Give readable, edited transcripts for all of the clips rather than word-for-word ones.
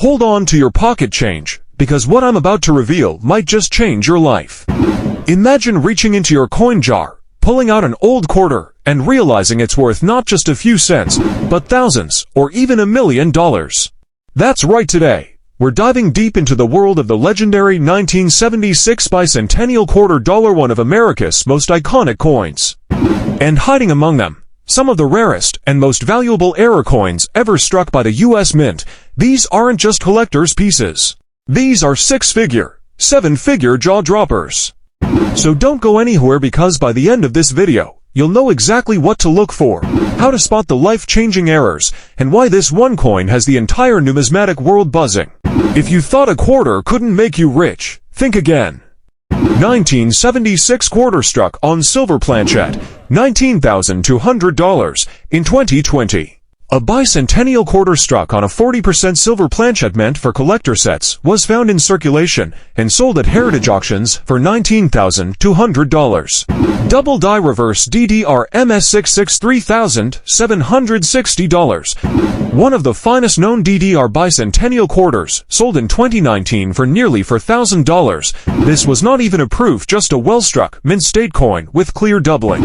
Hold on to your pocket change, because what I'm about to reveal might just change your life. Imagine reaching into your coin jar, pulling out an old quarter, and realizing it's worth not just a few cents, but thousands, or even $1 million. That's right. Today, we're diving deep into the world of the legendary 1976 Bicentennial Quarter, one of America's most iconic coins. And hiding among them, some of the rarest and most valuable error coins ever struck by the U.S. Mint. These aren't just collector's pieces. These are six-figure, seven-figure jaw-droppers. So don't go anywhere, because by the end of this video, you'll know exactly what to look for, how to spot the life-changing errors, and why this one coin has the entire numismatic world buzzing. If you thought a quarter couldn't make you rich, think again. 1976 quarter struck on silver planchette, $19,200 in 2020. A bicentennial quarter struck on a 40% silver planchette meant for collector sets was found in circulation and sold at heritage auctions for $19,200. Double die reverse DDR MS66 $3,760. One of the finest known DDR bicentennial quarters, sold in 2019 for nearly $4,000. This was not even a proof, just a well-struck mint state coin with clear doubling.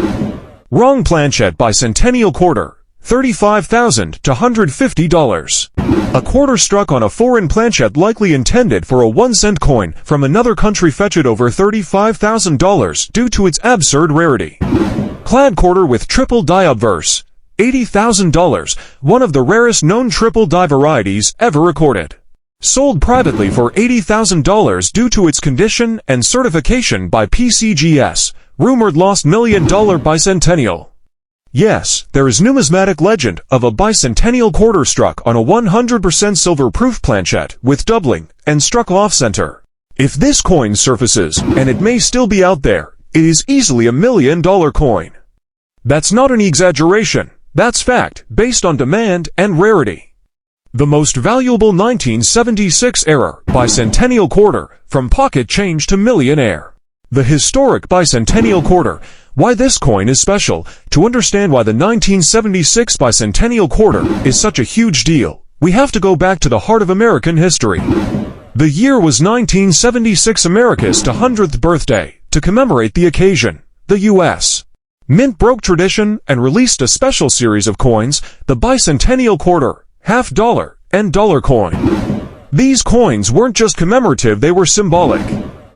Wrong planchette bicentennial quarter, $35,250. A quarter struck on a foreign planchette, likely intended for a 1-cent coin from another country, fetched over $35,000 due to its absurd rarity. Clad quarter with triple die obverse, $80,000, one of the rarest known triple die varieties ever recorded. Sold privately for $80,000 due to its condition and certification by PCGS, rumored lost $1 million bicentennial. Yes, there is numismatic legend of a bicentennial quarter struck on a 100% silver-proof planchette with doubling and struck off-center. If this coin surfaces, and it may still be out there, it is easily $1 million coin. That's not an exaggeration, that's fact, based on demand and rarity. The most valuable 1976 era bicentennial quarter, from pocket change to millionaire. The historic bicentennial quarter. Why this coin is special. To understand why the 1976 bicentennial quarter is such a huge deal, we have to go back to the heart of American history. The year was 1976, America's 100th birthday. To commemorate the occasion, the U.S. Mint broke tradition and released a special series of coins, the bicentennial quarter, half dollar, and dollar coin. These coins weren't just commemorative, they were symbolic.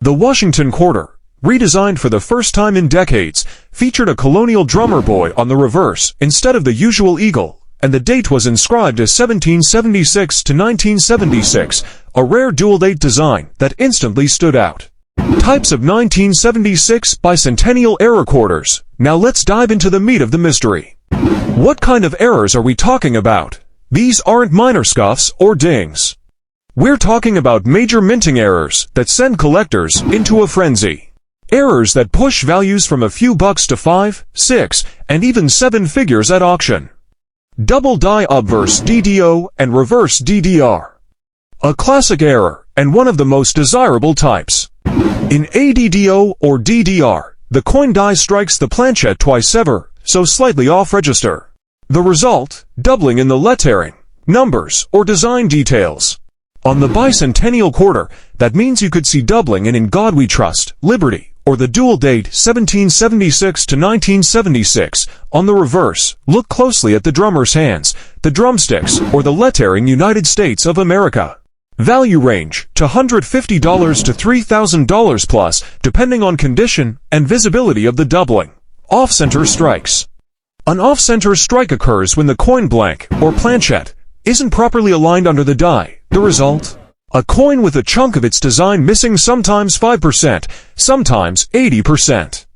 The Washington quarter, redesigned for the first time in decades, featured a colonial drummer boy on the reverse instead of the usual eagle, and the date was inscribed as 1776 to 1976, a rare dual-date design that instantly stood out. Types of 1976 bicentennial error quarters. Now let's dive into the meat of the mystery. What kind of errors are we talking about? These aren't minor scuffs or dings. We're talking about major minting errors that send collectors into a frenzy. Errors that push values from a few bucks to 5, 6, and even 7 figures at auction. Double die obverse DDO and reverse DDR. A classic error, and one of the most desirable types. In ADDO or DDR, the coin die strikes the planchette twice ever, so slightly off register. The result, doubling in the lettering, numbers, or design details. On the bicentennial quarter, that means you could see doubling in God We Trust, Liberty, or the dual date 1776 to 1976. On the reverse, look closely at the drummer's hands, the drumsticks, or the lettering United States of America. Value range to $150 to $3,000 plus, depending on condition and visibility of the doubling. Off-center strikes. An off-center strike occurs when the coin blank, or planchette, isn't properly aligned under the die. The result? A coin with a chunk of its design missing, sometimes 5%, sometimes 80%.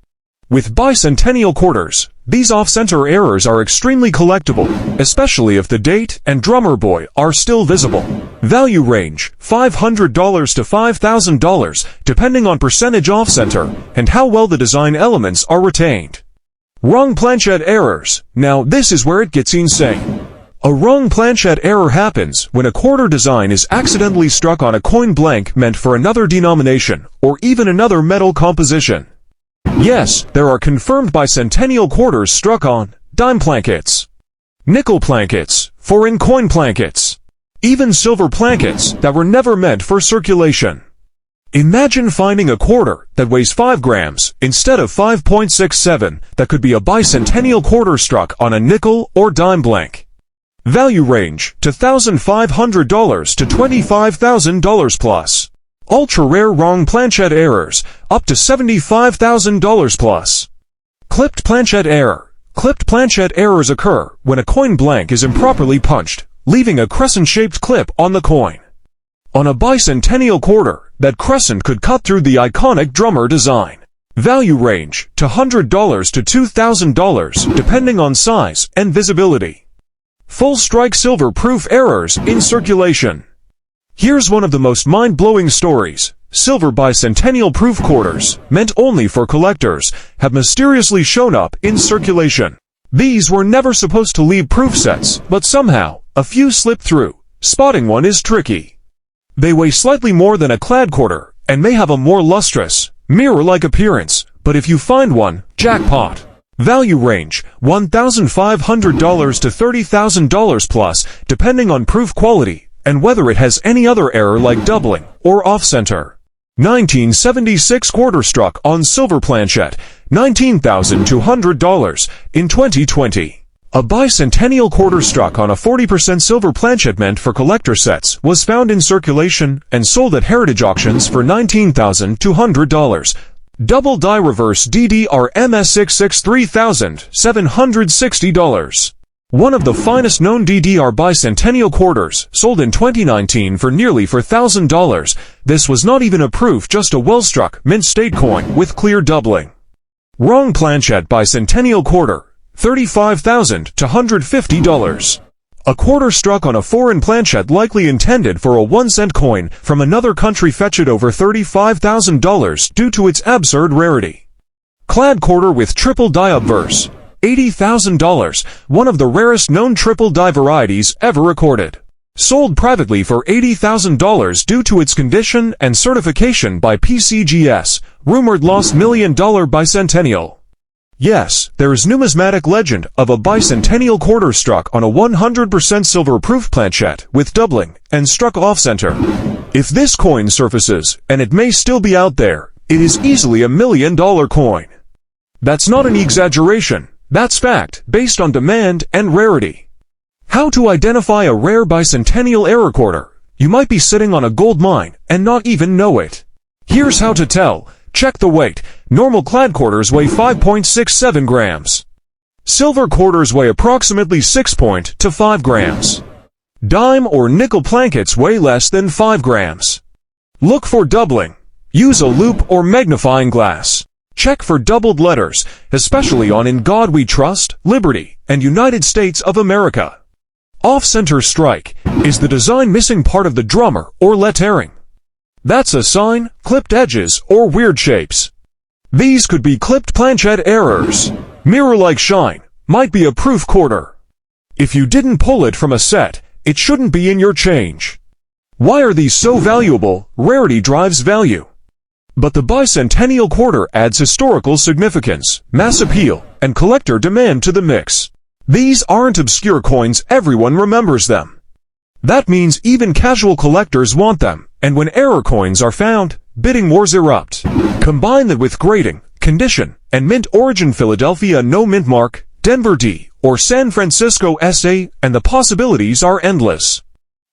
With bicentennial quarters, these off-center errors are extremely collectible, especially if the date and drummer boy are still visible. Value range, $500 to $5,000, depending on percentage off-center and how well the design elements are retained. Wrong planchette errors. Now this is where it gets insane. A wrong planchette error happens when a quarter design is accidentally struck on a coin blank meant for another denomination, or even another metal composition. Yes, there are confirmed bicentennial quarters struck on dime plankets, nickel plankets, foreign coin plankets, even silver plankets that were never meant for circulation. Imagine finding a quarter that weighs 5 grams instead of 5.67 that could be a bicentennial quarter struck on a nickel or dime blank. Value range to $1,500 to $25,000 plus. Ultra-rare wrong planchette errors up to $75,000 plus. Clipped planchette error. Clipped planchette errors occur when a coin blank is improperly punched, leaving a crescent-shaped clip on the coin. On a bicentennial quarter, that crescent could cut through the iconic drummer design. Value range to $100 to $2,000 depending on size and visibility. Full strike silver-proof errors in circulation. Here's one of the most mind-blowing stories. Silver bicentennial proof quarters, meant only for collectors, have mysteriously shown up in circulation. These were never supposed to leave proof sets, but somehow, a few slip through. Spotting one is tricky. They weigh slightly more than a clad quarter, and may have a more lustrous, mirror-like appearance, but if you find one, jackpot. Value range, $1,500 to $30,000 plus, depending on proof quality, and whether it has any other error like doubling, or off-center. 1976 quarter struck on silver planchette, $19,200, in 2020. A bicentennial quarter struck on a 40% silver planchette meant for collector sets was found in circulation and sold at heritage auctions for $19,200. Double die reverse DDR MS66 $3,760. One of the finest known DDR bicentennial quarters, sold in 2019 for nearly $4,000. This was not even a proof, just a well-struck, mint-state coin with clear doubling. Wrong planchette bicentennial quarter, $35,000 to $150. A quarter struck on a foreign planchette likely intended for a 1-cent coin from another country fetched over $35,000 due to its absurd rarity. Clad quarter with triple die obverse, $80,000, one of the rarest known triple die varieties ever recorded. Sold privately for $80,000 due to its condition and certification by PCGS, rumored lost $1 million bicentennial. Yes, there is numismatic legend of a bicentennial quarter struck on a 100% silver-proof planchette with doubling and struck off-center. If this coin surfaces, and it may still be out there, it is easily $1 million coin. That's not an exaggeration, that's fact, based on demand and rarity. How to identify a rare bicentennial error quarter? You might be sitting on a gold mine and not even know it. Here's how to tell. Check the weight. Normal clad quarters weigh 5.67 grams. Silver quarters weigh approximately 6.25 grams. Dime or nickel plankets weigh less than 5 grams. Look for doubling. Use a loupe or magnifying glass. Check for doubled letters, especially on "In God We Trust," "Liberty," and "United States of America." Off-center strike. Is the design missing part of the drummer or lettering? That's a sign, clipped edges, or weird shapes. These could be clipped planchette errors. Mirror-like shine, might be a proof quarter. If you didn't pull it from a set, it shouldn't be in your change. Why are these so valuable? Rarity drives value. But the bicentennial quarter adds historical significance, mass appeal, and collector demand to the mix. These aren't obscure coins, everyone remembers them. That means even casual collectors want them, and when error coins are found, bidding wars erupt. Combine that with grading, condition, and mint origin: Philadelphia no mint mark, Denver D, or San Francisco SA, and the possibilities are endless.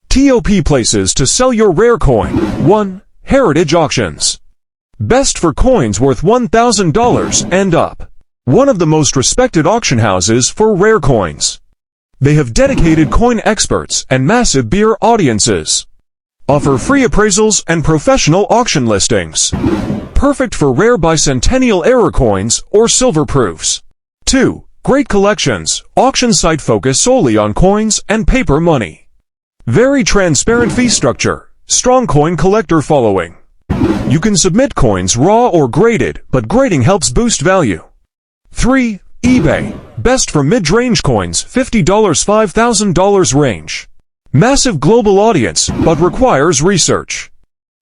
Top places to sell your rare coin. 1. Heritage auctions. Best for coins worth $1,000 and up. One of the most respected auction houses for rare coins. They have dedicated coin experts and massive beer audiences. Offer free appraisals and professional auction listings. Perfect for rare bicentennial error coins or silver proofs. 2. Great collections. Auction site focus solely on coins and paper money. Very transparent fee structure. Strong coin collector following. You can submit coins raw or graded, but grading helps boost value. 3. eBay. Best for mid-range coins, $50 $5,000 range. Massive global audience, but requires research.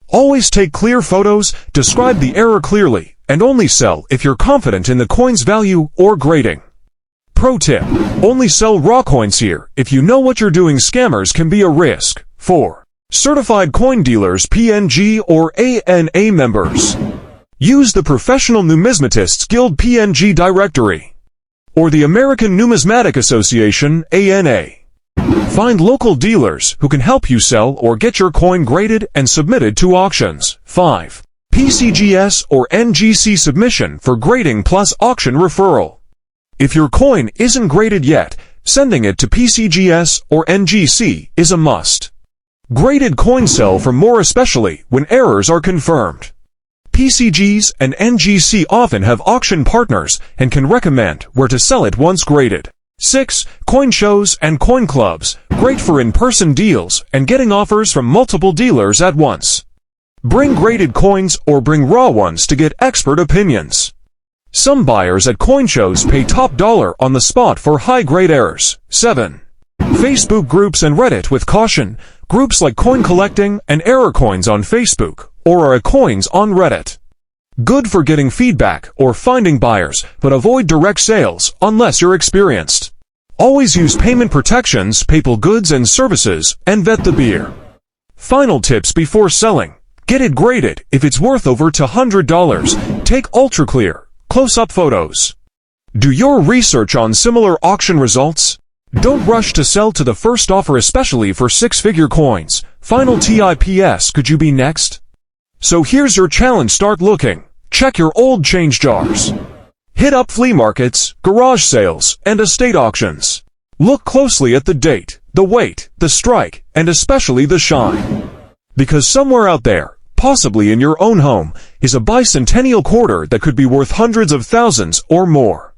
Always take clear photos, describe the error clearly, and only sell if you're confident in the coin's value or grading. Pro tip: only sell raw coins here. If you know what you're doing, scammers can be a risk. 4. Certified coin dealers PNG or ANA members. Use the Professional Numismatists Guild PNG directory or the American Numismatic Association ANA. Find local dealers who can help you sell or get your coin graded and submitted to auctions. 5. PCGS or NGC submission for grading plus auction referral. If your coin isn't graded yet, sending it to PCGS or NGC is a must. Graded coins sell for more, especially when errors are confirmed. PCGs and NGC often have auction partners and can recommend where to sell it once graded. 6. Coin shows and coin clubs, great for in-person deals and getting offers from multiple dealers at once. Bring graded coins or bring raw ones to get expert opinions. Some buyers at coin shows pay top dollar on the spot for high-grade errors. 7. Facebook groups and Reddit with caution. Groups like Coin Collecting and Error Coins on Facebook or are coins on Reddit. Good for getting feedback or finding buyers, but avoid direct sales unless you're experienced. Always use payment protections, PayPal goods and services, and vet the beer. Final tips before selling. Get it graded if it's worth over $100. Take ultra clear, close-up photos. Do your research on similar auction results. Don't rush to sell to the first offer, especially for six-figure coins. Final tips, could you be next? So here's your challenge. Start looking. Check your old change jars. Hit up flea markets, garage sales, and estate auctions. Look closely at the date, the weight, the strike, and especially the shine. Because somewhere out there, possibly in your own home, is a bicentennial quarter that could be worth hundreds of thousands or more.